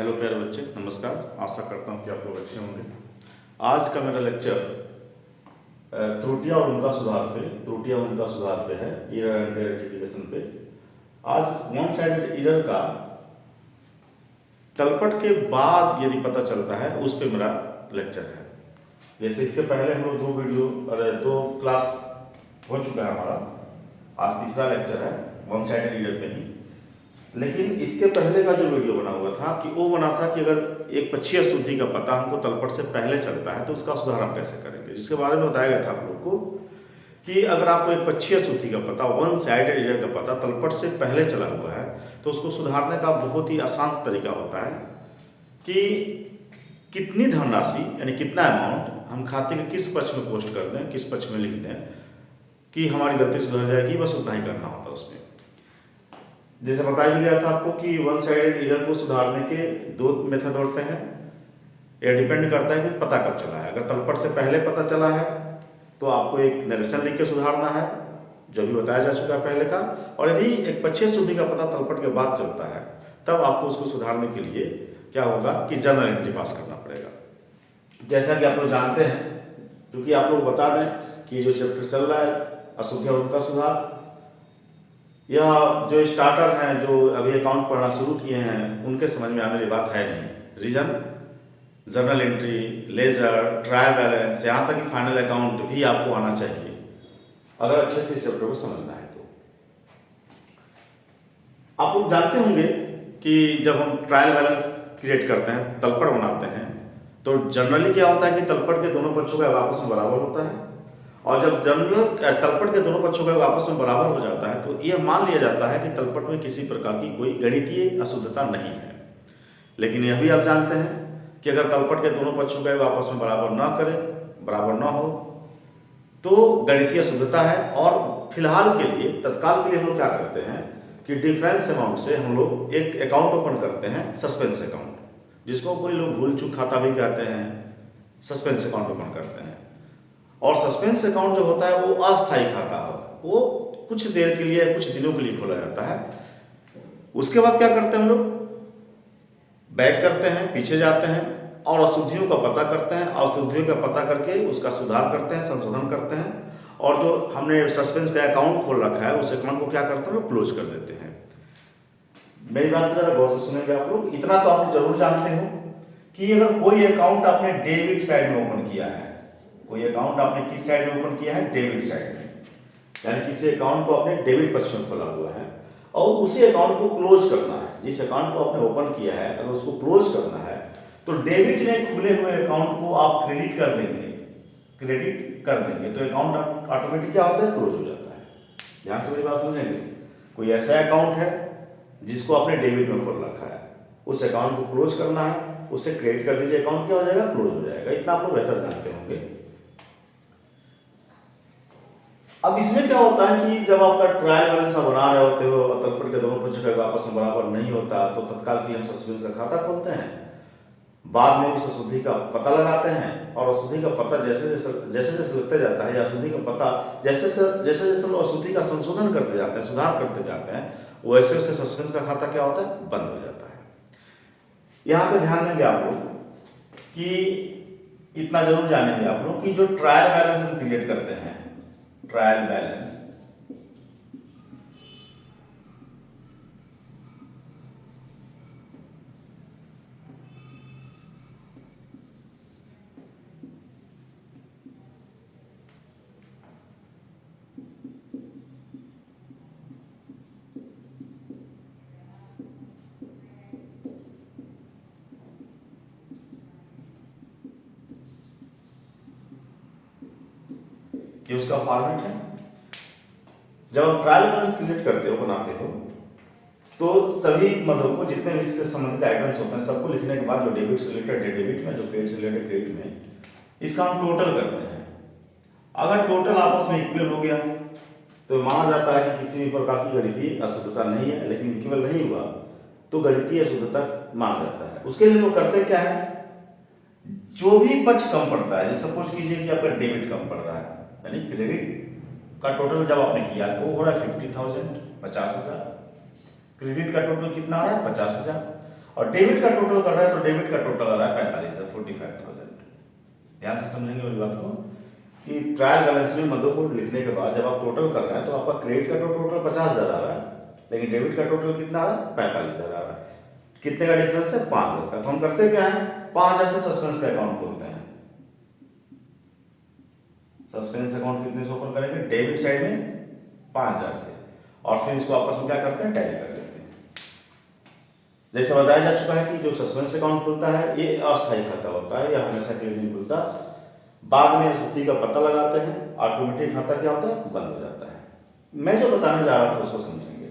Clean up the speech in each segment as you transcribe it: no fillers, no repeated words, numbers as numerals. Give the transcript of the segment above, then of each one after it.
Hello प्यारे बच्चे, नमस्कार। आशा करता हूँ कि आप लोग अच्छे होंगे। आज का मेरा लेक्चर त्रुटियाँ और उनका सुधार पे है, एरर एंड देयर रेक्टिफिकेशन पे। आज वन साइडेड एरर का तलपट के बाद यदि पता चलता है उस पे मेरा लेक्चर है। जैसे इसके पहले हम लोग दो क्लास हो चुका है हमारा, आज तीसरा लेक्चर है वन साइडेड एरर पे ही। लेकिन इसके पहले का जो वीडियो बना हुआ था कि वो बना था कि अगर एक पक्षीय अशुद्धि का पता हमको तलपट से पहले चलता है तो उसका सुधार हम कैसे करेंगे, जिसके बारे में बताया गया था आप लोग को कि अगर आपको एक पक्षीय अशुद्धि का पता, वन साइडेड एरर का पता तलपट से पहले चला हुआ है तो उसको सुधारने का बहुत ही आसान तरीका होता है कि कितनी धनराशि यानी कितना अमाउंट हम खाते के किस पक्ष में पोस्ट कर दें, किस पक्ष में लिख दें कि हमारी गलती सुधर जाएगी, बस उतना ही करना होता है उसमें। जैसे बताया भी गया था आपको कि वन साइडेड एरर को सुधारने के दो मेथड होते हैं। यह डिपेंड करता है कि पता कब चला है। अगर तलपट से पहले पता चला है तो आपको एक नरेशन लिख के सुधारना है, जो भी बताया जा चुका है पहले का। और यदि एक पक्षीय अशुद्धि का पता तलपट के बाद चलता है तब आपको उसको सुधारने के लिए क्या होगा कि जर्नल एंट्री पास करना पड़ेगा। जैसा कि आप लोग जानते हैं, क्योंकि आप लोग बता दें कि जो चैप्टर चल रहा है अशुद्धि और उनका सुधार, यह जो स्टार्टर हैं जो अभी अकाउंट पढ़ना शुरू किए हैं उनके समझ में आने वाली बात है नहीं। Reason, journal entry, ledger, trial balance, यहाँ तक कि फाइनल अकाउंट भी आपको आना चाहिए अगर अच्छे से इस चैप्टर को समझना है तो। आप लोग जानते होंगे कि जब हम ट्रायल बैलेंस क्रिएट करते हैं, तलपट बनाते हैं, तो जनरली क्या होता है कि तलपट के दोनों पक्षों का आपस में बराबर होता है। और जब जनरल तलपट के दोनों पक्षों का आपस में बराबर हो जाता है तो यह मान लिया जाता है कि तलपट में किसी प्रकार की कोई गणितीय अशुद्धता नहीं है। लेकिन यह भी आप जानते हैं कि अगर तलपट के दोनों पक्षों का आपस में बराबर ना हो तो गणितीय अशुद्धता है। और फिलहाल के लिए, तत्काल के लिए हम लोग क्या करते हैं कि डिफरेंस अमाउंट से हम लोग एक अकाउंट ओपन करते हैं, सस्पेंस अकाउंट, जिसको कोई लोग भूल चूक खाता भी कहते हैं। सस्पेंस अकाउंट ओपन करते हैं और सस्पेंस अकाउंट जो होता है वो अस्थायी खाता है, वो कुछ देर के लिए, कुछ दिनों के लिए खोला जाता है। उसके बाद क्या करते हैं हम लोग, बैक करते हैं, पीछे जाते हैं और अशुद्धियों का पता करते हैं। अशुद्धियों का पता करके उसका सुधार करते हैं, संशोधन करते हैं। और जो हमने सस्पेंस का अकाउंट खोल रखा है उस अकाउंट को क्या करते हैं, क्लोज कर देते हैं। मेरी बात को जरा गौर से सुनेंगे आप लोग। इतना तो आप जरूर जानते हो कि अगर कोई अकाउंट आपने डेबिट साइड में ओपन किया है, कोई अकाउंट आपने किस साइड में ओपन किया है, डेबिट साइड में, यानी किसी अकाउंट को आपने डेबिट पक्ष में खोला हुआ है और उसी अकाउंट को क्लोज करना है। जिस अकाउंट को आपने ओपन किया है अगर उसको क्लोज करना है तो डेबिट में खुले हुए अकाउंट को आप क्रेडिट कर देंगे तो अकाउंट ऑटोमेटिक क्या होता है, क्लोज हो जाता है। ध्यान से मेरी बात समझेंगे। कोई ऐसा अकाउंट है जिसको आपने डेबिट में खोल रखा है, उस अकाउंट को क्लोज करना है, उससे क्रेडिट कर दीजिए, अकाउंट क्या हो जाएगा, क्लोज हो जाएगा। इतना आप लोग बेहतर जानते होंगे। अब इसमें क्या होता है कि जब आपका ट्रायल बैलेंस आप बना रहे होते हो और तलपट के दोनों पक्षों का आपस में बराबर नहीं होता तो तत्काल के लिए हम सस्पेंस का खाता खोलते हैं। बाद में उस अशुद्धि का पता लगाते हैं और अशुद्धि का पता जैसे जैसे लगता जाता है, या अशुद्धि का पता जैसे हम अशुद्धि का संशोधन करते जाते हैं, सुधार करते जाते हैं, वैसे वैसे सस्पेंस का खाता क्या होता है, बंद हो जाता है। यहाँ पे ध्यान देंगे आप लोग कि इतना जरूर जानेंगे आप लोग कि जो ट्रायल बैलेंस हम क्रिएट करते हैं, ट्रायल बैलेंस, कि उसका फॉर्मेट है। जब आप ट्रायल बैलेंस क्रिएट करते हो, बनाते हो, तो सभी मदों को, जितने भी इससे संबंधित आइटम्स होते हैं, सबको लिखने के बाद जो डेबिट से रिलेटेड है डेबिट में, जो क्रेडिट से रिलेटेड क्रेडिट में, इसका हम टोटल करते हैं। अगर टोटल आपस में इक्वल हो गया तो माना जाता है कि किसी भी प्रकार की गणितीय अशुद्धता नहीं है। लेकिन इक्वल नहीं हुआ तो गणितीय अशुद्धता माना जाता है। उसके लिए लोग करते क्या है, जो भी पक्ष कम पड़ता है, जैसे सपोज कीजिए कि आपका डेबिट कम पड़ रहा है, यानी क्रेडिट का टोटल जब आपने किया तो वो हो रहा है 50,000, 50,000। क्रेडिट का टोटल कितना आ रहा है, 50,000। और डेबिट का टोटल कर रहा है तो डेबिट का टोटल आ रहा है 45,000 ध्यान से समझेंगे मेरी बात को कि ट्रायल बैलेंस में मदों को लिखने के बाद जब आप टोटल कर रहे हैं तो आपका क्रेडिट का टोटल 50,000 आ रहा है, लेकिन डेबिट का टोटल कितना आ रहा है 45,000 आ रहा है। कितने का डिफरेंस है 5,000 का। तो हम करते क्या है 5,000 से सस्पेंस का अकाउंट खोलते हैं। सस्पेंस अकाउंट कितने से ओपन करेंगे, डेबिट साइड में 5,000 से, और फिर इसको आपस में क्या करते हैं टैली कर देते हैं। जैसे बताया जा चुका है कि जो सस्पेंस अकाउंट खुलता है ये अस्थायी खाता होता है, यह हमेशा के लिए नहीं खुलता। बाद में स्थिति का पता लगाते हैं, ऑटोमेटिक खाता क्या होता है बंद हो जाता है। मैं जो बताने जा रहा था उसको समझेंगे।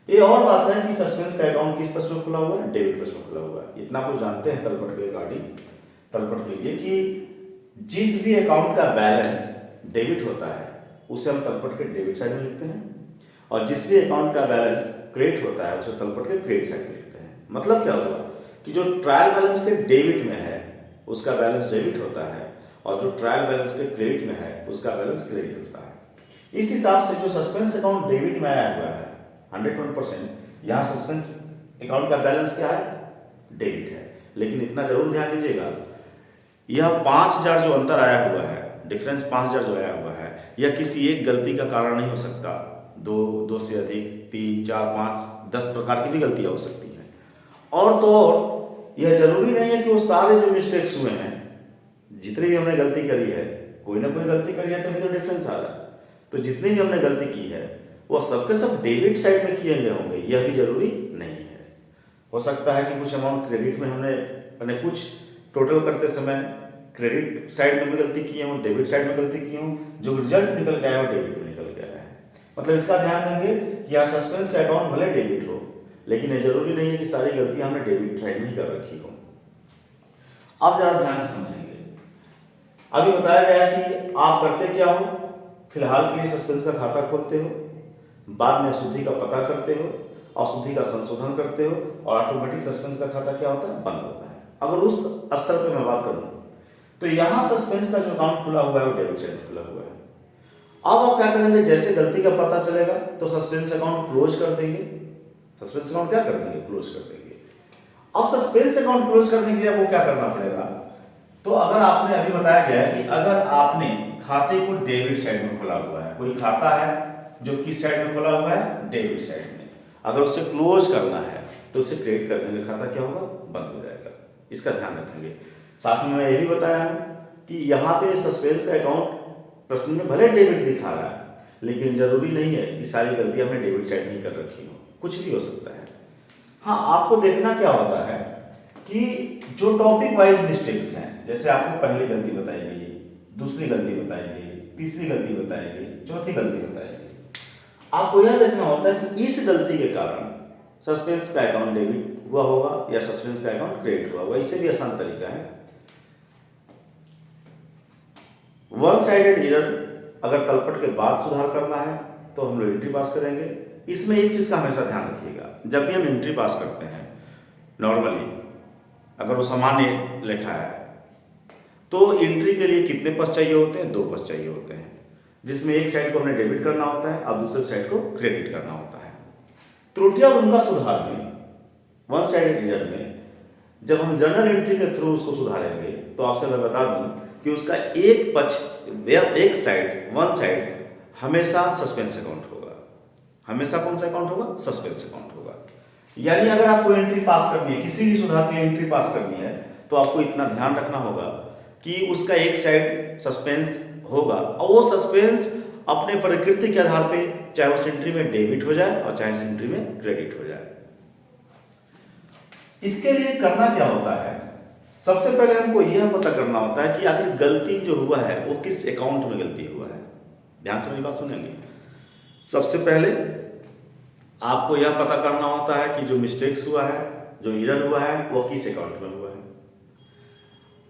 ये और बात है कि सस्पेंस का अकाउंट किस पक्ष में खुला हुआ है, डेबिट पक्ष में खुला हुआ है। इतना कुछ जानते हैं तलपट के रिगार्डिंग, तलपट के लिए कि जिस भी अकाउंट का बैलेंस डेबिट होता है उसे हम तलपट के डेबिट साइड में लिखते हैं, और जिस भी अकाउंट का बैलेंस क्रेडिट होता है उसे तलपट के क्रेडिट साइड में लिखते हैं। मतलब क्या हुआ कि जो ट्रायल बैलेंस के डेबिट में है उसका बैलेंस डेबिट होता है, और जो ट्रायल बैलेंस के क्रेडिट में है उसका बैलेंस क्रेडिट होता है। इस हिसाब से जो सस्पेंस अकाउंट डेबिट में आया हुआ है 101%, यहाँ सस्पेंस अकाउंट का बैलेंस क्या है डेबिट है। लेकिन इतना जरूर ध्यान दीजिएगा, यह 5,000 जो अंतर आया हुआ है, डिफरेंस 5,000 जो आया हुआ है, यह किसी एक गलती का कारण नहीं हो सकता। दो से अधिक, 3, 4, 5, 10 प्रकार की भी गलतियां हो सकती हैं। और तो और यह जरूरी नहीं है कि वो सारे जो मिस्टेक्स हुए हैं, जितनी भी हमने गलती करी है, कोई ना कोई गलती करी है तभी तो डिफरेंस आ रहा है। तो जितनी भी हमने गलती की है वो सबके सब डेबिट साइड में किए गए होंगे, यह भी जरूरी नहीं है। हो सकता है कि कुछ अमाउंट क्रेडिट में हमने कुछ टोटल करते समय क्रेडिट साइड में भी गलती किए हों, डेबिट साइड में गलती की हों, जो रिजल्ट निकल गया है वो डेबिट में निकल गया है। मतलब इसका ध्यान देंगे कि यहाँ सस्पेंस का अकाउंट भले डेबिट हो, लेकिन ये जरूरी नहीं है कि सारी गलतियां हमने डेबिट साइड में ही कर रखी हो। अब जरा ध्यान से समझेंगे। अभी बताया गया कि आप करते क्या हो, फिलहाल के लिए सस्पेंस का खाता खोलते हो, बाद में अशुद्धि का पता करते हो, अशुद्धि का संशोधन करते हो, और ऑटोमेटिक सस्पेंस का खाता क्या होता है बंद होता है। अगर उस स्तर पर मैं बात करूं तो यहाँ सस्पेंस का जो अकाउंट खुला हुआ है वो डेबिट साइड में खुला हुआ है। अब आप क्या करेंगे, जैसे गलती का पता चलेगा तो सस्पेंस अकाउंट क्लोज कर देंगे। सस्पेंस अकाउंट क्या कर देंगे, क्लोज कर देंगे। अब सस्पेंस अकाउंट क्लोज करने के लिए आपको क्या करना पड़ेगा, तो अगर आपने अभी बताया गया है कि अगर आपने खाते को डेबिट साइड में खोला हुआ है, कोई खाता है जो किस साइड में खोला हुआ है डेबिट साइड में, अगर उसे क्लोज करना है तो उसे क्रेडिट कर देंगे, खाता क्या होगा बंद हो जाएगा। इसका ध्यान रखेंगे। साथ में मैं ये भी बताया कि यहाँ पे सस्पेंस का अकाउंट प्रश्न में भले डेबिट दिखा रहा है, लेकिन जरूरी नहीं है कि सारी गलतियां हमने डेबिट साइड नहीं कर रखी हो, कुछ भी हो सकता है। हाँ, आपको देखना क्या होता है कि जो टॉपिक वाइज मिस्टेक्स हैं, जैसे आपको पहली गलती बताई गई, दूसरी गलती बताई गई, तीसरी गलती बताई गई, चौथी गलती बताई गई, आपको यह देखना होता है कि इस गलती के कारण सस्पेंस का अकाउंट डेबिट हुआ होगा या सस्पेंस का अकाउंट क्रेडिट हुआ होगा। इससे भी आसान तरीका है, वन साइडेड एरर अगर तलपट के बाद सुधार करना है तो हम लोग एंट्री पास करेंगे। इसमें एक चीज का हमेशा ध्यान रखिएगा, जब भी हम एंट्री पास करते हैं नॉर्मली अगर वो सामान्य लिखा है तो एंट्री के लिए कितने पक्ष चाहिए होते हैं, 2 पक्ष चाहिए होते हैं, जिसमें एक साइड को हमने डेबिट करना होता है और दूसरे साइड को क्रेडिट करना होता है। त्रुटियां और उनका सुधार में वन साइडेड एरर में जब हम जर्नल एंट्री के थ्रू उसको सुधारेंगे तो आपसे मैं बता दूं कि उसका एक पक्ष, एक साइड, वन साइड हमेशा सस्पेंस अकाउंट होगा। हमेशा कौन सा अकाउंट होगा, सस्पेंस अकाउंट होगा। यानी अगर आपको एंट्री पास करनी है, किसी भी सुधार के लिए एंट्री पास करनी है, तो आपको इतना ध्यान रखना होगा कि उसका एक साइड सस्पेंस होगा, और वो सस्पेंस अपने प्रकृति के आधार पे चाहे उस एंट्री में डेबिट हो जाए और चाहे उस एंट्री में क्रेडिट हो जाए। इसके लिए करना क्या होता है, सबसे पहले हमको यह पता करना होता है कि आखिर गलती जो हुआ है वो किस अकाउंट में गलती हुआ है। ध्यान से मेरी बात सुनेंगे। सबसे पहले आपको यह पता करना होता है कि जो मिस्टेक्स हुआ है, जो एरर हुआ है, वो किस अकाउंट में हुआ है।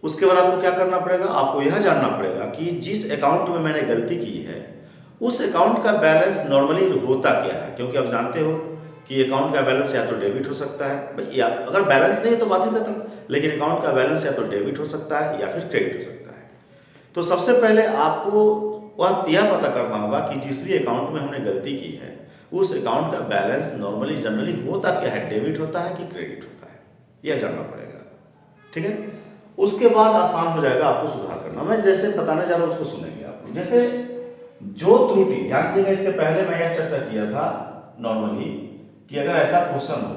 उसके बाद आपको क्या करना पड़ेगा, आपको यह जानना पड़ेगा कि जिस अकाउंट में मैंने गलती की है उस अकाउंट का बैलेंस नॉर्मली होता क्या है। क्योंकि आप जानते हो कि अकाउंट का बैलेंस या तो डेबिट हो सकता है, या अगर बैलेंस नहीं है तो बात ही खत्म, लेकिन अकाउंट का बैलेंस या तो डेबिट हो सकता है या फिर क्रेडिट हो सकता है। तो सबसे पहले आपको यह पता करना होगा कि जिस भी अकाउंट में हमने गलती की है उस अकाउंट का बैलेंस नॉर्मली जनरली होता क्या है, डेबिट होता है कि क्रेडिट होता है। यह जानना पड़ेगा। ठीक है, उसके बाद आसान हो जाएगा आपको सुधार करना। मैं जैसे बताने जा रहा हूँ उसको सुनेंगे आप लोग। जैसे जो त्रुटि, ध्यान दीजिएगा, इसके पहले मैं यह चर्चा किया था नॉर्मली कि अगर ऐसा क्वेश्चन हो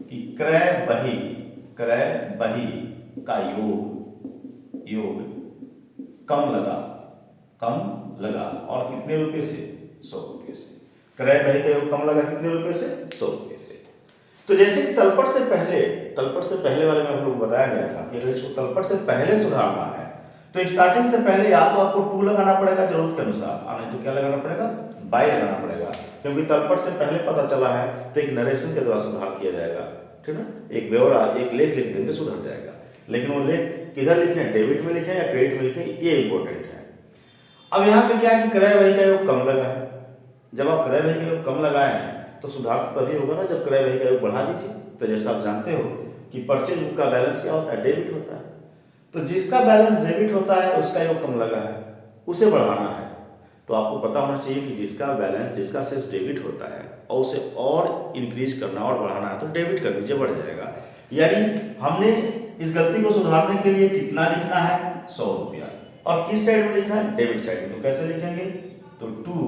कि क्रय बही का योग कम लगा और कितने रुपए से? 100 रुपये से। क्रय बही का योग कम लगा कितने रुपए से? 100 रुपये से। तो जैसे कि तलपट से पहले वाले में आप लोग बताया गया था कि अगर इसको तलपट से पहले सुधारना है तो स्टार्टिंग से पहले या तो आपको 2 लगाना पड़ेगा जरूरत के अनुसार, और नहीं तो क्या लगाना पड़ेगा? बाय लगाना पड़ेगा, क्योंकि तलपट से पहले पता चला है तो एक नरेशन के द्वारा सुधार किया जाएगा। ठीक है, एक ब्यौरा, एक लेख लिख देंगे, सुधर जाएगा। लेकिन वो लेख किधर लिखे, डेबिट में लिखे या क्रेडिट में लिखे, ये इंपॉर्टेंट है। अब यहाँ पे क्या है कि क्रय बही का योग कम लगा है। जब आप क्रय बही का योग कम लगाए हैं तो सुधार तो तभी होगा ना जब क्रय बही का योग बढ़ा दीजिए। तो जैसा आप जानते हो कि परचेज बुक का बैलेंस क्या होता है? डेबिट होता है। तो जिसका बैलेंस डेबिट होता है उसका योग कम लगा है, उसे बढ़ाना है। तो आपको पता होना चाहिए कि जिसका सेल्स डेबिट होता है और उसे और इंक्रीज करना और बढ़ाना है तो डेबिट कर दीजिए, बढ़ जाएगा। यानी हमने इस गलती को सुधारने के लिए कितना लिखना है? 100 रुपया। और किस साइड में लिखना है? डेबिट साइड में। तो कैसे लिखेंगे? तो 2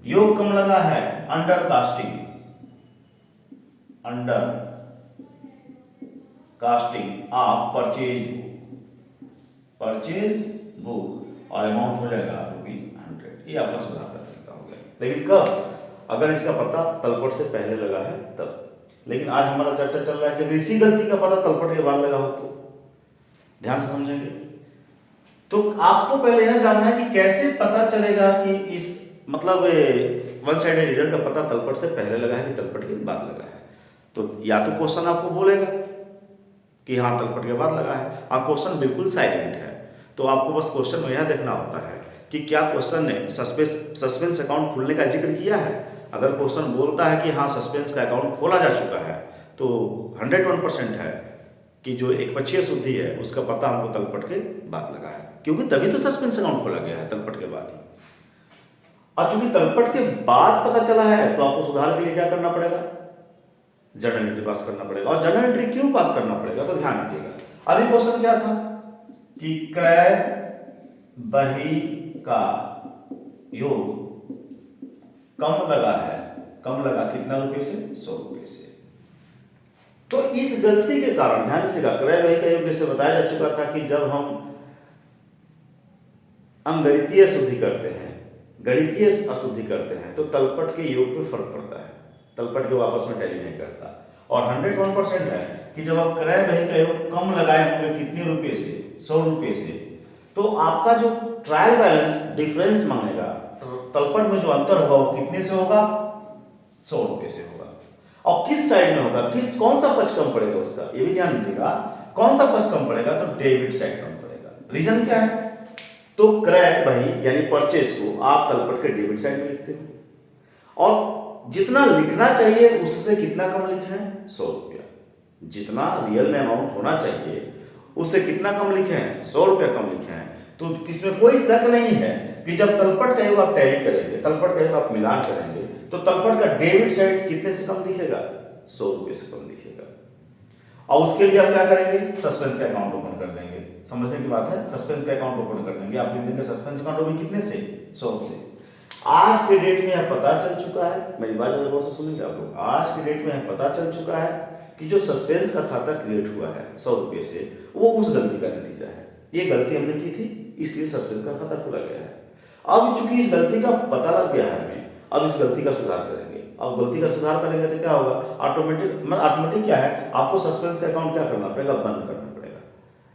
योग कम लगा है under casting of purchase book और अमाउंट हो जाएगा ₹100। ये आपका सुधार का तरीका हो गया। लेकिन कब? अगर इसका पता तलपट से पहले लगा है तब। लेकिन आज हमारा चर्चा चल रहा है कि इसी गलती का पता तलपट के बाद लगा हो तो ध्यान से समझेंगे। तो आपको पहले यह जानना है कि कैसे पता चलेगा कि इस मतलब वन साइडेड एरर का पता तलपट से पहले लगा है कि तलपट के बाद लगा है। तो या तो क्वेश्चन आपको बोलेगा कि हाँ तलपट के बाद लगा है, और क्वेश्चन बिल्कुल साइलेंट है, तो आपको बस क्वेश्चन में यह देखना होता है कि क्या क्वेश्चन ने सस्पेंस अकाउंट खोलने का जिक्र किया है। अगर क्वेश्चन बोलता है कि हाँ सस्पेंस का अकाउंट खोला जा चुका है तो 101% है कि जो एक पक्षीय शुद्धि है उसका पता हमको तलपट के बाद लगा है, क्योंकि तभी तो सस्पेंस अकाउंट खोला गया है तलपट के बाद ही। और चूंकि तलपट के बाद पता चला है तो आपको सुधार के लिए क्या करना पड़ेगा? जर्नल एंट्री पास करना पड़ेगा। और जर्नल एंट्री क्यों पास करना पड़ेगा? तो ध्यान दीजिएगा। अभी क्वेश्चन क्या था कि क्रय बही का योग कम लगा कितना रुपए से? 100 रुपए से। तो इस गलती के कारण ध्यान दीजिएगा, क्रय बही का योग जैसे बताया जा चुका था कि जब हम गणितीय अशुद्धि करते हैं तो तलपट के योग पे फर्क पड़ता है, तलपट के वापस में टैली नहीं करता। और 101% है कि जब आप क्रय बही का योग कम लगाए होंगे कितने रुपए से? 100 रुपए से, तो आपका जो ट्रायल बैलेंस डिफरेंस मांगेगा, तलपट में जो अंतर होगा वो कितने से होगा? 100 रुपए से होगा। और किस साइड में होगा? कौन सा पक्ष कम पड़ेगा उसका? ये भी ध्यान दीजिएगा, कौन सा पक्ष कम पड़ेगा? तो डेबिट साइड कम पड़ेगा। रीजन क्या है? तो क्रय बही यानी परचेज को आप तलपट के डेबिट साइड में लिखते हो और जितना लिखना चाहिए उससे कितना कम लिखे हैं? 100 रुपया। जितना रियल में अमाउंट होना चाहिए उससे कितना कम लिखे हैं? 100 रुपया कम लिखे हैं। तो इसमें कोई शक नहीं है कि जब तलपट का योग आप टैली करेंगे, तलपट का योग आप मिलान करेंगे, तो तलपट का डेबिट साइड कितने से कम दिखेगा? 100 रुपये से कम दिखेगा। और उसके लिए आप क्या करेंगे? सस्पेंस का अकाउंट ओपन कर देंगे। समझने की बात है, सस्पेंस का अकाउंट ओपन कर देंगे। आप लिख देंगे सस्पेंस अकाउंट ओपन कितने से? 100 से। आज के डेट में यह पता चल चुका है, मेरी बात जरा गौर से सुनेंगे आप लोग, आज के डेट में यह पता चल चुका है कि जो सस्पेंस का खाता क्रिएट हुआ है 100 रुपये से, वो उस गलती का नतीजा है। ये गलती हमने की थी इसलिए सस्पेंस का खाता खोला गया है। अब चूंकि इस गलती का पता लग गया है हमें, अब इस गलती का सुधार करेंगे। अब गलती का सुधार करेंगे तो क्या होगा? ऑटोमेटिक क्या है, आपको सस्पेंस का अकाउंट क्या करना पड़ेगा? बंद करना पड़ेगा।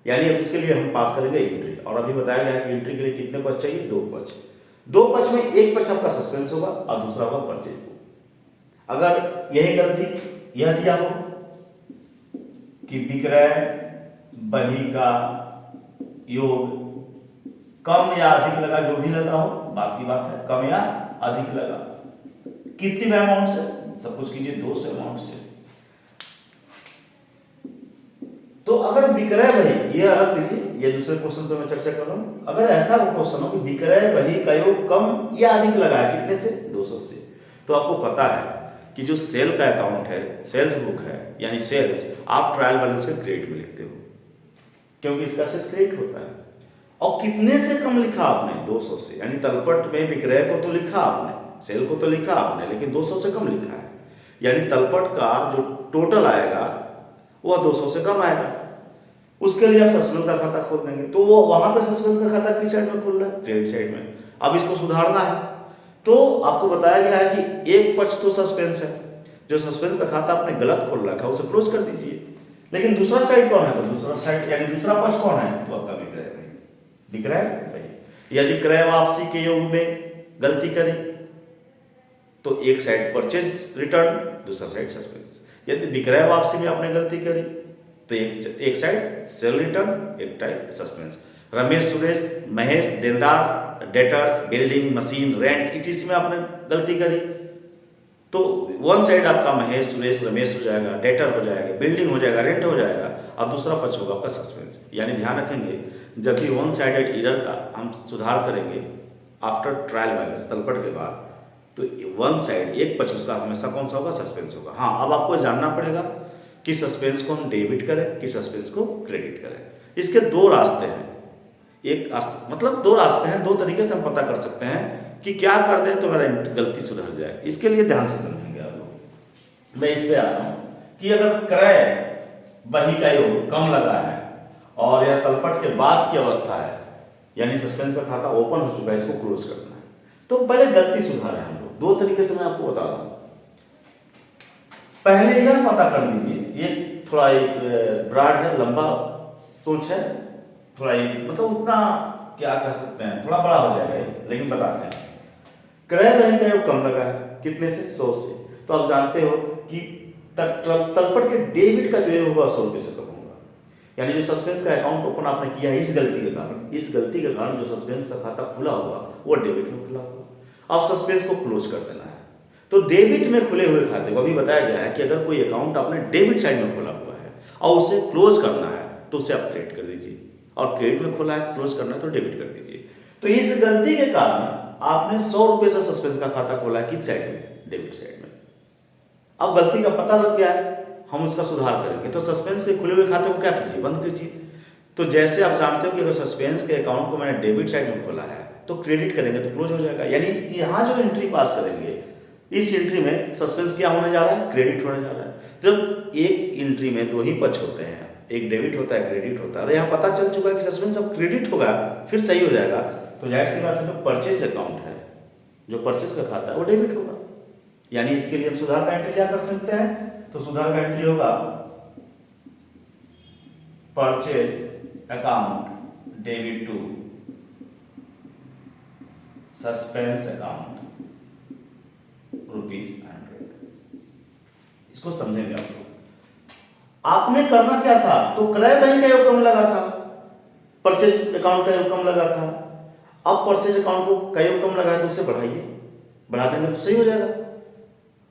यानी अब इसके लिए हम पास करेंगे एंट्री। और अभी बताया गया है कि एंट्री के लिए कितने पक्ष चाहिए? 2 पक्ष। 2 पक्ष में एक पक्ष आपका सस्पेंस होगा और दूसरा होगा परचेज बुक। अगर यही गलती यह दिया हो कि विक्रय बही का योग कम या अधिक लगा, जो भी लगा हो, बात की बात है, कम या अधिक लगा, कितने अमाउंट से? सब कुछ कीजिए 200 अमाउंट से। तो अगर विक्रय बही, ये अलग लीजिए, ये दूसरे क्वेश्चन पे मैं चर्चा कर रहा हूं। अगर ऐसा क्वेश्चन हो कि विक्रय बही का योग कम या अधिक लगा है कितने से? 200 से, तो आपको पता है कि जो सेल का अकाउंट है, सेल्स बुक है, यानी सेल्स आप ट्रायल बैलेंस के क्रेडिट में लिखते हो, क्योंकि इसका सेल्स क्रेडिट होता है। और कितने से कम लिखा आपने? 200 से, यानी तलपट में विक्रय को तो लिखा आपने, सेल को तो लिखा आपने, लेकिन 200 से कम लिखा है, यानी तलपट का जो टोटल आएगा वह 200 से कम आएगा। उसके लिए आप सस्पेंस का खाता खोल देंगे, तो वो वहां पे सस्पेंस का खाता किस साइड में खुल रहा है? क्रेडिट साइड में। अब इसको सुधारना है, तो आपको बताया गया है कि एक पक्ष तो सस्पेंस है, जो सस्पेंस का खाता आपने गलत खोल रखा है उसे क्लोज कर दीजिए, लेकिन दूसरा साइड कौन है? तो दूसरा साइड यानी दूसरा पक्ष कौन है? तो आपका विक्रय भाई, विक्रय भाई। यदि क्रय वापसी के योग में गलती करी तो एक साइड परचेज रिटर्न, दूसरा साइड सस्पेंस। यदि विक्रय वापसी में आपने गलती करी तो एक साइड सेल रिटर्न, एक टाइप सस्पेंस। रमेश, सुरेश, महेश, देनदार, debtors, building, machine, rent etc. में आपने गलती करी तो वन साइड आपका महेश, सुरेश, रमेश हो जाएगा, डेटर हो जाएगा, बिल्डिंग हो जाएगा, रेंट हो जाएगा, और दूसरा पक्ष होगा आपका सस्पेंस। यानी ध्यान रखेंगे, जब भी वन साइडेड एरर का हम सुधार करेंगे आफ्टर ट्रायल बैलेंस तलपट के बाद, तो वन साइड एक पक्ष उसका हमेशा कौन सा होगा? सस्पेंस होगा। हाँ, अब आपको जानना पड़ेगा कि सस्पेंस को हम डेबिट करें कि सस्पेंस को क्रेडिट करें। इसके दो रास्ते हैं, मतलब दो रास्ते हैं, दो तरीके से हम पता कर सकते हैं कि क्या कर दें तो मेरा गलती सुधर जाए। इसके लिए ध्यान से समझेंगे आप लोग। मैं इस पे आ रहा हूँ कि अगर क्रय बही का योग कम लगा है और यह तलपट के बाद की अवस्था है, यानी सस्पेंस का खाता ओपन हो चुका है, इसको क्लोज करना है, तो पहले गलती सुधारें हम लोग। दो तरीके से मैं आपको बता रहा हूँ। पहले यह पता कर लीजिए, ये थोड़ा एक ब्रॉड है, लंबा सोच है, थोड़ा मतलब उतना क्या कह सकते हैं, थोड़ा बड़ा हो जाएगा ये, लेकिन बताते हैं। क्रय बही का योग कम लगा है, कितने से? 100 से। तो आप जानते हो कि तलपट के डेबिट का जो योग होगा 100 रुपये से कम होगा, यानी जो सस्पेंस का अकाउंट ओपन आपने किया है इस गलती के कारण जो सस्पेंस का खाता खुला हुआ वो डेबिट में खुला हुआ। अब सस्पेंस को क्लोज कर देना है, तो डेबिट में खुले हुए खाते को अभी बताया गया है कि अगर कोई अकाउंट आपने डेबिट साइड में खोला हुआ है और उसे क्लोज करना है तो उसे आप क्रेडिट कर दीजिए, और क्रेडिट में खोला है क्लोज करना है तो डेबिट कर दीजिए। तो इस गलती के कारण आपने 100 रुपये से सस्पेंस का खाता खोला है किस साइड में? डेबिट साइड में। अब गलती का पता लग गया है, हम उसका सुधार करेंगे। तो सस्पेंस के खुले हुए खाते को क्या कीजिए? बंद कीजिए। तो जैसे आप जानते हो कि अगर सस्पेंस के अकाउंट को मैंने डेबिट साइड में खोला है तो क्रेडिट करेंगे तो क्लोज हो जाएगा, यानी यहाँ जो एंट्री पास करेंगे इस एंट्री में सस्पेंस क्या होने जा रहा है? क्रेडिट होने जा रहा है। जब एक एंट्री में दो ही पक्ष होते हैं, एक डेबिट होता है, क्रेडिट होता है, और यहाँ पता चल चुका है कि सस्पेंस अब क्रेडिट होगा, फिर सही हो जाएगा, तो जाहिर सी बात है जो परचेज अकाउंट है, जो परचेज का खाता है वो डेबिट होगा। यानी इसके लिए हम सुधार का एंट्री क्या कर सकते हैं? तो सुधार का एंट्री होगा purchase account debit to suspense account ₹100। इसको समझेंगे आप लोग। आपने करना क्या था? तो क्रय बही का योग कम लगा था, परचेज अकाउंट का योग कम लगा था। अब परचेज अकाउंट को का योग कम लगा है तो उसे बढ़ाइए, बढ़ा देंगे तो सही हो जाएगा।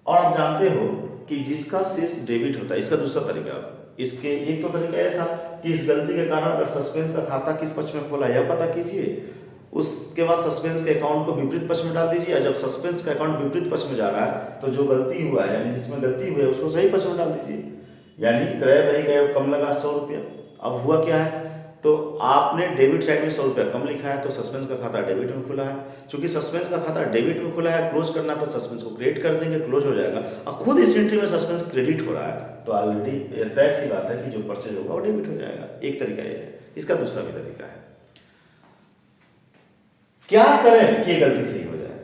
और आप जानते हो कि जिसका शेष डेबिट होता है, इसका दूसरा तरीका, इसके एक तो तरीका यह था कि इस गलती के कारण अगर सस्पेंस का खाता किस पक्ष में खोला यह पता कीजिए, उसके बाद सस्पेंस के अकाउंट को विपरीत पक्ष में डाल दीजिए, और जब सस्पेंस का अकाउंट विपरीत पक्ष में जा रहा है तो जो गलती हुआ है, यानी जिसमें गलती हुई है उसको सही पक्ष में डाल दीजिए। यानी क्रय बही का योग कम लगा 100 रुपया। अब हुआ क्या है? तो आपने डेबिट साइड में 100 रुपया कम लिखा है, तो सस्पेंस का खाता डेबिट में खुला है। चूंकि सस्पेंस का खाता डेबिट में खुला है, क्लोज करना तो सस्पेंस को क्रेडिट कर देंगे, क्लोज हो जाएगा। और खुद इस एंट्री में सस्पेंस क्रेडिट हो रहा है, तो ऑलरेडी तय सी बात है कि जो परचेज होगा वो डेबिट हो जाएगा। एक तरीका यह है, इसका दूसरा भी तरीका है। क्या करें कि ये गलती सही हो जाए?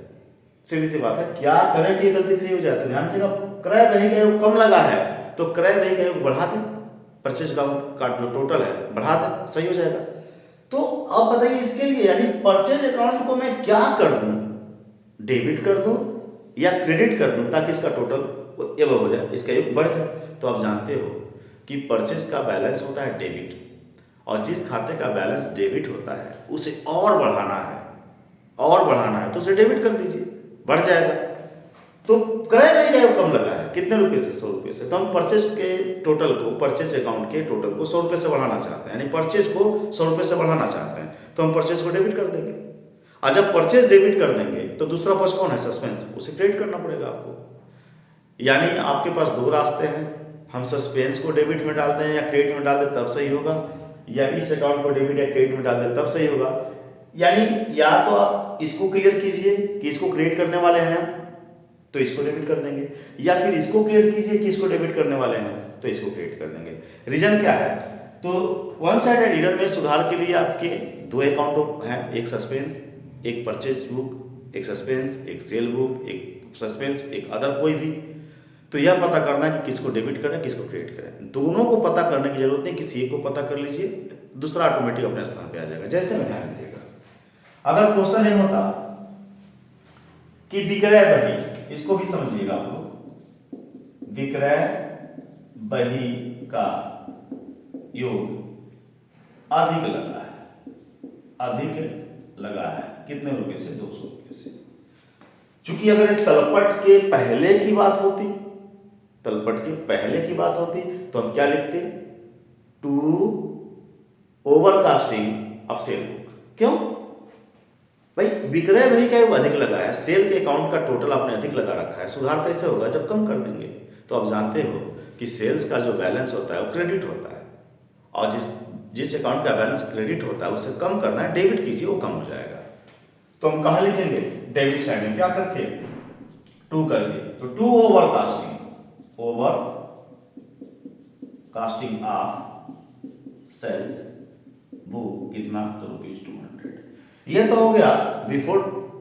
सीधी सी बात है, क्या करें कि ये गलती सही हो जाए? तो ध्यान रखिएगा, क्रय बही का योग कम लगा है तो क्रय बही का योग बढ़ा दें, परचेज अकाउंट का जो टोटल है बढ़ा दें, सही हो जाएगा। तो अब बताइए इसके लिए, यानी परचेज अकाउंट को मैं क्या कर दूं? डेबिट कर दूं या क्रेडिट कर दूं, ताकि इसका टोटल एवं हो जाए, इसका योग बढ़ जाए। तो आप जानते हो कि परचेज का बैलेंस होता है डेबिट, और जिस खाते का बैलेंस डेबिट होता है उसे और बढ़ाना है तो उसे डेबिट कर दीजिए, बढ़ जाएगा। तो क्रय बही का योग कम लगा है, कितने रुपए से? 100 रुपये से। तो हम परचेज के टोटल को, परचेज अकाउंट के टोटल को 100 रुपये से बढ़ाना चाहते हैं, यानी परचेज को 100 रुपये से बढ़ाना चाहते हैं, तो हम परचेज को डेबिट कर देंगे। और जब परचेज डेबिट कर देंगे तो दूसरा पक्ष कौन है? सस्पेंस, उसे क्रेडिट करना पड़ेगा आपको। यानी आपके पास दो रास्ते हैं, हम सस्पेंस को डेबिट में डाल दें या क्रेडिट में डाल दें तब सही होगा, या इस अकाउंट को डेबिट या क्रेडिट में डाल दें तब सही होगा। यानी या तो आप इसको क्लियर कीजिए कि इसको क्रिएट करने वाले हैं तो इसको डेबिट कर देंगे, या फिर इसको क्लियर कीजिए कि इसको डेबिट करने वाले हैं तो इसको क्रिएट कर देंगे। रीजन क्या है? तो वन साइडेड एरर में सुधार के लिए आपके दो अकाउंट हैं, एक सस्पेंस, एक परचेज बुक, एक सस्पेंस, एक सेल बुक, एक सस्पेंस, एक अदर कोई भी। तो यह पता करना है कि किसको डेबिट करें किसको क्रेडिट करें। दोनों को पता करने की जरूरत नहीं, किसी एक को पता कर लीजिए, दूसरा ऑटोमेटिक अपने स्थान पे आ जाएगा। जैसे मैं ध्यान दीजिएगा, अगर क्वेश्चन ये होता कि विक्रय बही, इसको भी समझिएगा आप लोग, विक्रय बही का योग अधिक लगा है, अधिक लगा है कितने रुपए से? 200 रुपए से। चूंकि अगर तलपट के पहले की बात होती, तलपट के पहले की बात होती तो हम क्या लिखते? To overcasting of sale book. क्यों भाई? विक्रय बही का योग अधिक लगा है, सेल के अकाउंट का टोटल आपने अधिक लगा रखा है, सुधार कैसे होगा? जब कम कर देंगे। तो आप जानते हो कि सेल्स का जो बैलेंस होता है वो क्रेडिट होता है, और जिस अकाउंट का बैलेंस क्रेडिट होता है उसे कम करना है, डेबिट कीजिए, वो कम हो जाएगा। तो हम कहाँ लिखेंगे? डेबिट साइड में क्या करके? टू करके। तो to overcasting of sales book कितना? तो ₹200। यह तो हो गया बिफोर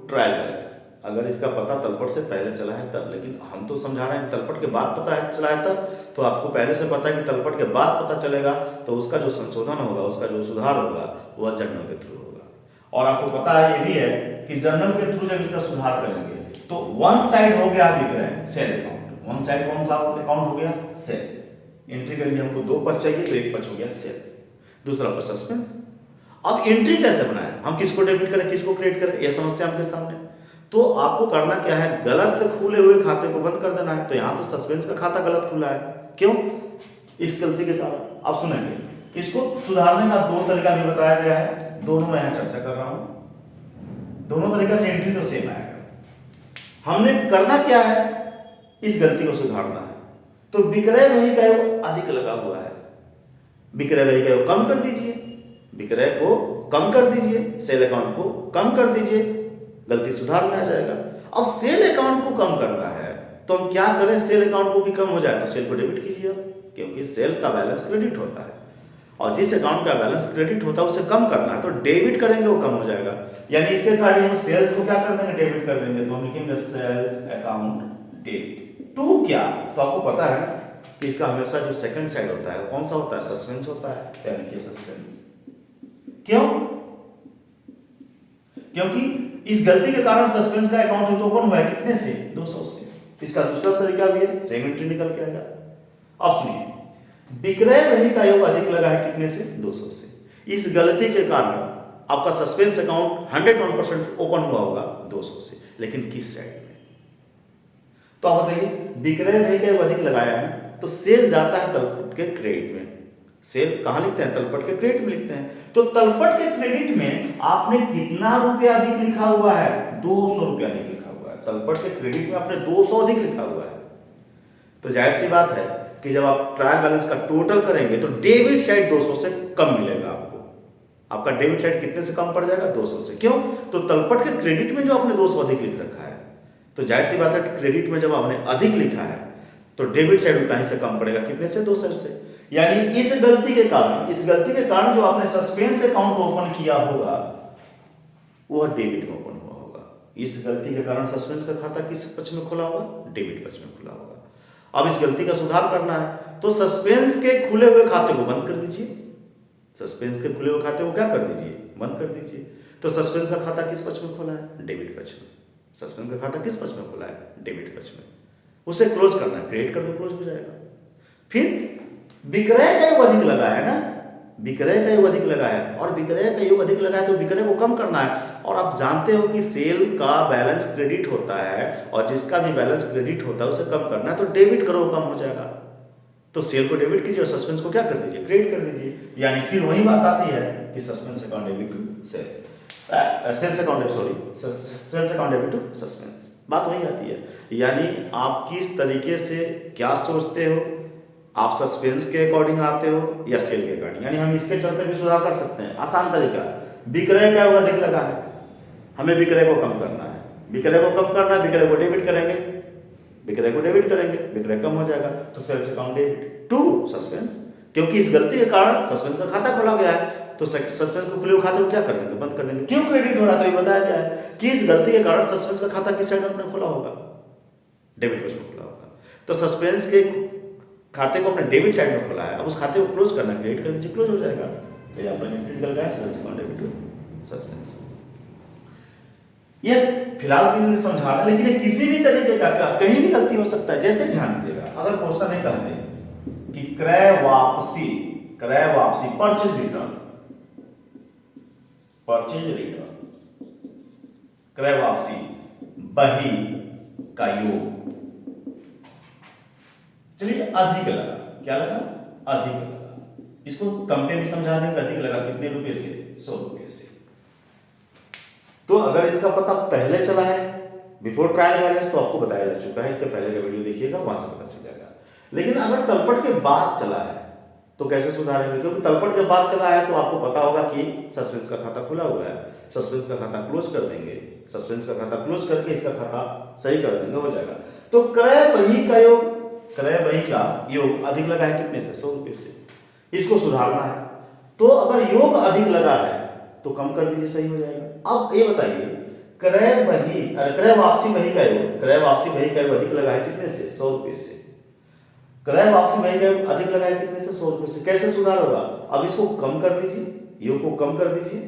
ट्रायल बैलेंस, अगर इसका पता तलपट से पहले चला है तब। लेकिन हम तो समझा रहे हैं कि तलपट के बाद पता है चला है तब, तो आपको पहले से पता है कि तलपट के बाद पता चलेगा, तो उसका जो संशोधन होगा, उसका जो सुधार होगा वह जर्नल के थ्रू होगा। और आपको पता है, ये भी है कि जर्नल के थ्रू जब इसका सुधार करेंगे तो वन साइड हो गया विक्रय सेल अकाउंट, वन साइड कौन सा अकाउंट हो गया? सेल। एंट्री के लिए हमको दो पक्ष चाहिए, तो एक पक्ष हो गया सेल, दूसरा पक्ष सस्पेंस। अब एंट्री कैसे बनाए? हम किसको डेबिट करें किसको क्रेडिट करें, यह समस्या आपके सामने। तो आपको करना क्या है? गलत खुले हुए खाते को बंद कर देना है। तो यहाँ तो सस्पेंस का खाता गलत खुला है, क्यों? इस गलती के कारण। आप सुनेंगे, इसको सुधारने का दो तरीका भी बताया गया है, दोनों मैं यहाँ चर्चा कर रहा हूं। दोनों तरीका से एंट्री तो सेम आएगा। हमने करना क्या है? इस गलती को सुधारना है। तो विक्रय बही का योग अधिक लगा हुआ है, विक्रय बही का योग कम कर दीजिए, विक्रय को कम कर दीजिए, सेल अकाउंट को कम कर दीजिए, गलती सुधार में आ जाएगा। अब सेल अकाउंट को कम करना है तो हम क्या करें? सेल अकाउंट को भी कम हो जाए तो सेल को डेबिट कीजिए, क्योंकि सेल का बैलेंस क्रेडिट होता है, और जिस अकाउंट का बैलेंस क्रेडिट होता है उसे कम करना है, तो डेबिट करेंगे वो कम हो जाएगा। यानी इसके कारण हम सेल्स को क्या कर देंगे? डेबिट कर देंगे। तो हम लिखेंगे सेल्स अकाउंट डेबिट। टू क्या? तो आपको पता है ना कि इसका हमेशा जो सेकंड साइड होता है कौन सा होता है? सस्पेंस होता है, यानी सस्पेंस। क्यों? क्योंकि इस गलती के कारण सस्पेंस का अकाउंट तो ओपन हुआ है कितने से? 200 से। इसका दूसरा तरीका भी है, सेम एंट्री निकल के आएगा। अब सुनिए, विक्रय बही का योग अधिक लगा है कितने से? 200 से। इस गलती के कारण आपका सस्पेंस अकाउंट 101% ओपन हुआ होगा 200 से, लेकिन किस साइड में? तो आप बताइए, विक्रय बही का योग अधिक लगाया है तो सेल जाता है तलपट के क्रेडिट में। सेल कहां लिखते हैं? तलपट के क्रेडिट में लिखते हैं। तो तलपट के क्रेडिट में आपने कितना रुपया अधिक लिखा हुआ है? 200 रुपया अधिक लिखा हुआ है। तलपट के क्रेडिट में आपने 200 अधिक लिखा हुआ है। तो जाहिर सी बात है कि जब आप ट्रायल बैलेंस का टोटल करेंगे तो डेबिट साइड 200 से कम मिलेगा आपको। आपका डेबिट साइड कितने से कम पड़ जाएगा? 200 से। क्यों? तो तलपट के क्रेडिट में जो आपने 200 अधिक लिख रखा है, तो जाहिर सी बात है क्रेडिट में जब आपने अधिक लिखा है तो डेबिट साइड उतना ही से कम पड़ेगा, कितने से? 200 से। यानी इस गलती के कारण जो आपने सस्पेंस अकाउंट ओपन किया होगा वह डेबिट में ओपन हुआ होगा। इस गलती के कारण सस्पेंस का खाता किस पक्ष में खुला होगा? डेबिट पक्ष में खुला होगा। अब इस गलती का सुधार करना है तो सस्पेंस के खुले हुए खाते को बंद कर दीजिए। सस्पेंस के खुले हुए खाते को क्या कर दीजिए? बंद कर दीजिए। तो सस्पेंस का खाता किस पक्ष में खुला है? डेबिट पक्ष में। सस्पेंस का खाता किस पक्ष में खुला है? डेबिट पक्ष में। उसे क्लोज करना है, क्रिएट कर दो, क्लोज हो जाएगा। फिर विक्रय का योग अधिक लगा है ना, विक्रय का योग अधिक लगा है, और विक्रय का योग अधिक लगा है तो विक्रय को कम करना है। और आप जानते हो कि सेल का बैलेंस क्रेडिट होता है, और जिसका भी बैलेंस क्रेडिट होता है उसे कम करना है, तो डेबिट करो, कम हो जाएगा। तो सेल को डेबिट कीजिए और सस्पेंस को क्या कर दीजिए? क्रेडिट कर दीजिए। यानी फिर वही बात आती है कि suspense account debit to sale, sales account debit to suspense. बात वही आती है, यानी आप किस तरीके से क्या सोचते हो, आप सस्पेंस के अकॉर्डिंग आते हो या सेल के अकॉर्डिंग। यानी हम इसके चलते भी सुधार कर सकते हैं। आसान तरीका, विक्रय का अधिक लगा है, हमें विक्रय को कम करना है, विक्रय को कम करना है, विक्रय को डेबिट करेंगे, विक्रय को डेबिट करेंगे, विक्रय कम हो जाएगा तो sales account debit to suspense. क्योंकि इस गलती के कारण सस्पेंस का खाता खोला गया है, तो सस्पेंस को खुले हुए खाते को क्या कर देंगे, बंद कर देंगे। क्यों क्रेडिट हो रहा है, तो ये बताया गया है कि इस गलती के कारण सस्पेंस का खाता किस साइड में अपने खुला होगा, डेबिट पेज में खुला होगा। तो सस्पेंस के खाते को अपने डेबिट साइड में खोला है, अब उस खाते को क्लोज करना है, क्रेडिट कर दीजिए, क्लोज हो जाएगा। तो ये अपना निकल गया sales account debit to suspense. ये फिलहाल के लिए समझाना, लेकिन ये किसी भी तरीके का कहीं भी गलती हो सकता है। जैसे ध्यान दीजिएगा, अगर क्वेश्चन है कहते हैं कि क्रय वापसी परचेज रिटर्न, क्रय वापसी बही का योग, चलिए अधिक लगा, क्या लगा, अधिक लगा। इसको कम पे भी समझा देंगे, अधिक लगा कितने रुपए से, 100 रुपए से। तो अगर इसका पता पहले चला है बिफोर ट्रायल बैलेंस तो आपको बताया जा चुका है, इसके पहले का वीडियो देखिएगा, वहां से पता चल जाएगा। लेकिन अगर तलपट के बाद चला है तो कैसे सुधारेंगे, क्योंकि तलपट के बाद चला है तो आपको पता होगा कि सस्पेंस का खाता खुला हुआ है, सस्पेंस का खाता क्लोज कर देंगे, सस्पेंस का खाता क्लोज करके इसका खाता सही कर देंगे, हो जाएगा। तो क्रय बही का योग, क्रय बही का योग अधिक लगा है कितने से, 100 रुपए से, इसको सुधारना है। तो अगर योग अधिक लगा है तो कम कर दीजिए, सही हो जाएगा। अब ये बताइए क्रय वापसी बही का योग, क्रय वापसी बही का योग अधिक लगा है कितने से, 100 रुपए से, क्रय वापसी बही का योग अधिक लगा है कितने से, 100 रुपए से। कैसे सुधार होगा, अब इसको कम कर दीजिए, योग को कम कर दीजिए,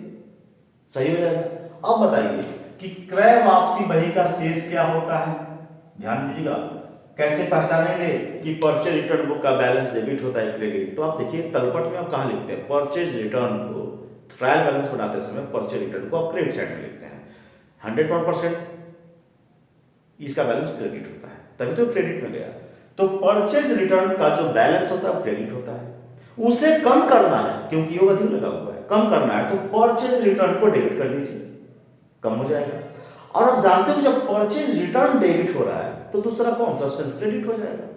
सही हो जाएगा। अब बताइए कि क्रय वापसी बही का शेष क्या होता है, ध्यान दीजिएगा। कैसे पहचानेंगे कि परचेज रिटर्न बुक का बैलेंस डेबिट होता है क्रेडिट, तो आप देखिए तलपट में आप कहाँ लिखते हैं, परचेज रिटर्न को ट्रायल बैलेंस बनाते समय परचेज रिटर्न को आप क्रेडिट साइड में लिखते हैं। 101% इसका बैलेंस क्रेडिट होता है, तभी तो क्रेडिट में गया। तो परचेज रिटर्न का जो बैलेंस होता है वो क्रेडिट होता है, उसे कम करना है क्योंकि योग अधिक लगा हुआ है, कम करना है तो परचेज रिटर्न को डेबिट कर दीजिए, कम हो जाएगा। और आप जानते हो जब परचेज रिटर्न डेबिट हो रहा है तो दूसरा कौन, सस्पेंस क्रेडिट हो जाएगा।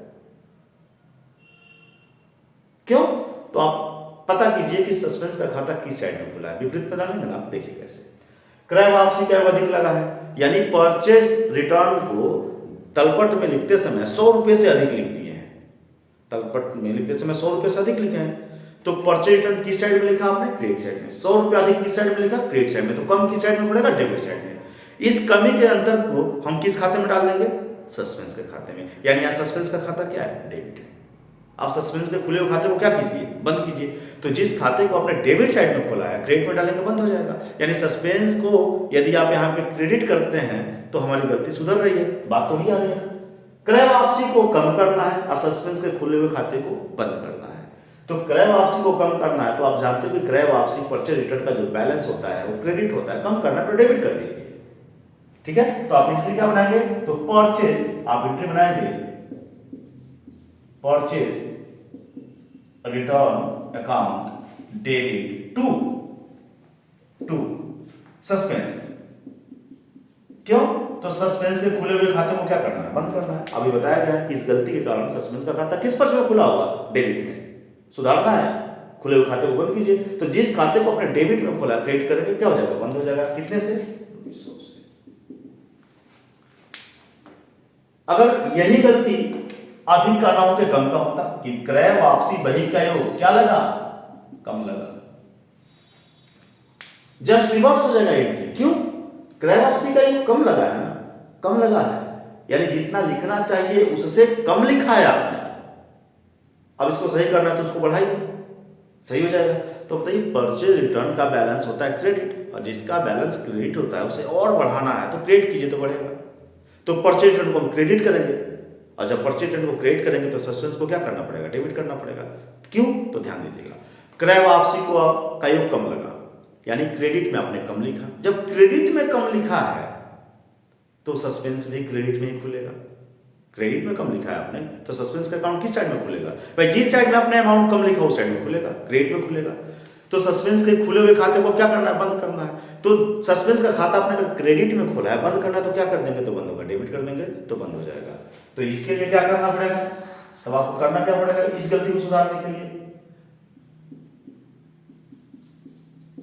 क्यों, तो आप पता कीजिए कि सस्पेंस का खाता किस साइड में खुला है, विपरीत में डालेंगे ना, आप देखिए कैसे। क्रय वापसी का अधिक लगा है, यानी परचेज रिटर्न को तलपट में लिखते समय 100 रुपए से अधिक लिख दिए हैं, तलपट में लिखते समय 100 रुपए से अधिक लिखे हैं, तो परचेज रिटर्न किस साइड में लिखा आपने, क्रेडिट साइड में। 100 रुपए अधिक किस साइड में लिखा, क्रेडिट साइड में, तो कम किस साइड में पड़ेगा, डेबिट साइड में। इस कमी के अंतर को हम किस खाते में डाल देंगे, सस्पेंस के खाते में। यानी यहाँ सस्पेंस का खाता क्या है, डेबिट है। आप सस्पेंस के खुले हुए खाते को क्या कीजिए, बंद कीजिए। तो जिस खाते को आपने डेबिट साइड में खोला है क्रेडिट में डालेंगे, बंद हो जाएगा। यानी सस्पेंस को यदि आप यहाँ पे क्रेडिट करते हैं तो हमारी गलती सुधर रही है, बात तो ही आ रही है। क्रय वापसी को कम करना है और सस्पेंस के खुले हुए खाते को बंद करना है। तो क्रय वापसी को कम करना है तो आप जानते हो कि क्रय वापसी परचेज रिटर्न का जो बैलेंस होता है वो क्रेडिट होता है, कम करना है तो डेबिट कर दीजिए, ठीक है। तो आप एंट्री क्या बनाएंगे, तो परचेज आप एंट्री बनाएंगे, purchase return account debit to suspense. क्यों, तो सस्पेंस के खुले हुए खाते को क्या करना है, बंद करना है। अभी बताया गया कि इस गलती के कारण सस्पेंस का खाता किस पक्ष में खुला होगा, डेबिट में, सुधारना है, खुले हुए खाते को बंद कीजिए। तो जिस खाते को अपने डेबिट में खोला क्रेडिट करेंगे, क्या हो जाएगा, बंद हो जाएगा, कितने से, 100 से। अगर यही गलती अधिक का ना हो के कम का होता कि क्रय वापसी बही का योग क्या लगा, कम लगा, जस्ट रिवर्स हो जाएगा एंट्री। क्यों, क्रय वापसी का योग कम लगा है ना, कम लगा है, यानी जितना लिखना चाहिए उससे कम लिखा है आपने। अब इसको सही करना है तो उसको बढ़ाइए, सही हो जाएगा। तो बताइए परचेज रिटर्न का बैलेंस होता है क्रेडिट, और जिसका बैलेंस क्रेडिट होता है उसे और बढ़ाना है तो क्रेडिट कीजिए तो बढ़ेगा। तो परचेज रिटर्न को हम क्रेडिट करेंगे, और जब परचेज रिटर्न को क्रेडिट करेंगे तो सस्पेंस को क्या करना पड़ेगा, डेबिट करना पड़ेगा। क्यों, तो ध्यान दीजिएगा, क्रय वापसी को का योग कम लगा, यानी क्रेडिट में आपने कम लिखा। जब क्रेडिट में कम लिखा है तो सस्पेंस भी क्रेडिट में ही खुलेगा। क्रेडिट में कम लिखा है आपने तो सस्पेंस का अकाउंट किस साइड में खुलेगा, भाई जिस साइड में आपने अमाउंट कम लिखा उस साइड में खुलेगा, क्रेडिट में खुलेगा। तो सस्पेंस के खुले हुए खाते को क्या करना है, बंद करना है। तो सस्पेंस का खाता आपने अगर क्रेडिट में खोला है, बंद करना है तो क्या कर देंगे, तो बंद होगा, डेबिट कर तो बंद हो जाएगा। तो इसके लिए क्या करना पड़ेगा, तब आपको करना क्या पड़ेगा, इस गलती को सुधारने के लिए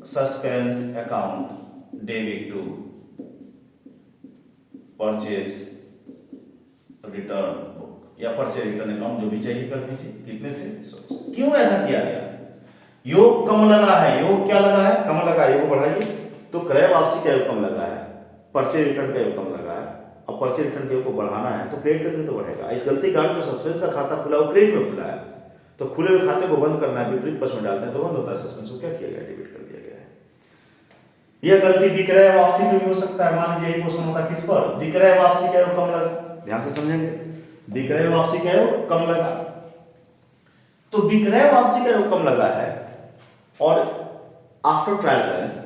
suspense account debit to purchase return book या परचेज रिटर्न अकाउंट, जो भी चाहिए कर दीजिए। कितने से 100। क्यों ऐसा किया गया, योग कम लगा है, योग क्या लगा है, कम लगा है, योग बढ़ाइए तो क्रय वापसी का योग कम लगा है, परचेज रिटर्न का योग कम लगा है। अब परचेज रिटर्न के योग को बढ़ाना है तो क्रेडिट करके तो बढ़ेगा। इस गलती का जो सस्पेंस का खाता खुला वो क्रेडिट में खुला है, तो खुले हुए खाते को बंद करना है, विपरीत पक्ष में डालते हैं तो बंद होता है सस्पेंस को क्या किया गया, डेबिट कर दिया गया है। यह गलती विक्रय वापसी में भी हो सकता है। मान लीजिए यही क्वेश्चन होता किस पर, विक्रय वापसी का योग कम लगा, ध्यान से समझेंगे, विक्रय वापसी का योग कम लगा, तो विक्रय वापसी का योग कम लगा है और आफ्टर ट्रायल बैलेंस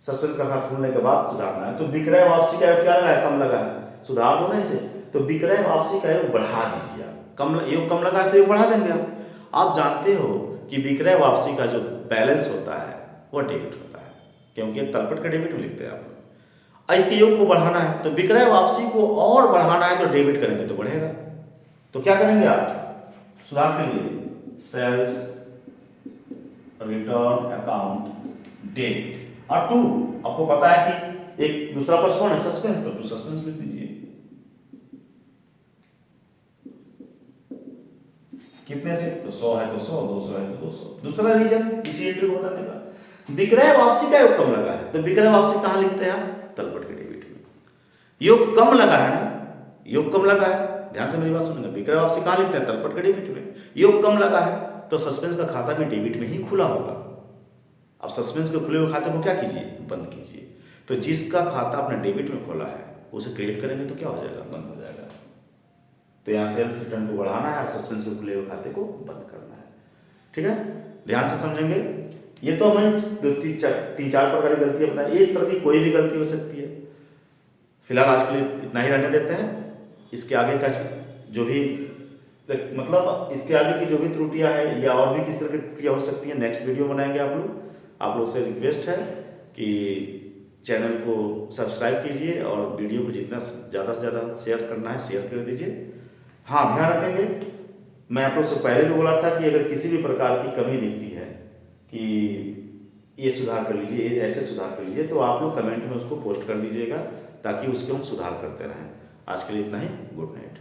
सस्पेंस का खाता खुलने के बाद सुधारना है, तो विक्रय वापसी का योग क्या लगा है, कम लगा है, सुधार दो ना इसे। तो विक्रय वापसी का योग बढ़ा दीजिए आप, कम योग कम लगा है तो योग बढ़ा देंगे आप जानते हो कि विक्रय वापसी का जो बैलेंस होता है वह डेबिट होता है, क्योंकि तलपट का डेबिट में लिखते हैं आप लोग। इसके योग को बढ़ाना है तो विक्रय वापसी को और बढ़ाना है तो डेबिट करेंगे तो बढ़ेगा। तो क्या करेंगे आप सुधार के लिए, सेल्स रिटर्न अकाउंट डेबिट और टू, आपको पता है कि एक दूसरा पक्ष कौन है, सस्पेंस, तो सस्पेंस लिख दीजिए। कितने से, तो 100 है तो 100, 200 है तो 200। दूसरा रीजन इसी एंट्री को बताने का, विक्रय वापसी का योग कम लगा है, तो विक्रय वापसी कहां लिखते हैं आप, तलपट के डेबिट में। योग कम लगा है ना, योग कम लगा है, ध्यान से मेरी बात सुनिएगा, विक्रय वापसी कहां लिखते हैं, तलपट के डेबिट में। योग कम लगा है तो सस्पेंस का खाता भी डेबिट में ही खुला होगा। अब सस्पेंस के खुले हुए खाते को क्या कीजिए, बंद कीजिए। तो जिसका खाता आपने डेबिट में खोला है उसे क्रेडिट करेंगे तो क्या हो जाएगा, बंद हो जाएगा। तो यहाँ सेल्स रिटर्न को बढ़ाना है और सस्पेंस के खुले हुए खाते को बंद करना है, ठीक है, ध्यान से समझेंगे। ये तो हमें 3-4 प्रकार की गलतियां बताई, इस तरह की कोई भी गलती हो सकती है। फिलहाल आज के लिए इतना ही रहने देते हैं। इसके आगे का जो भी मतलब इसके आगे की जो भी त्रुटियां हैं या और भी किस तरह की त्रुटियां हो सकती है, नेक्स्ट वीडियो बनाएंगे आप लोग से रिक्वेस्ट है कि चैनल को सब्सक्राइब कीजिए और वीडियो को जितना ज़्यादा से ज़्यादा शेयर करना है शेयर कर दीजिए। हाँ, ध्यान रखेंगे, मैं आप लोग से पहले भी बोला था कि अगर किसी भी प्रकार की कमी दिखती है कि ये सुधार कर लीजिए, ऐसे सुधार कर लीजिए, तो आप लोग कमेंट में उसको पोस्ट कर दीजिएगा ताकि उसके हम सुधार करते रहें। आज के लिए इतना ही, गुड नाइट।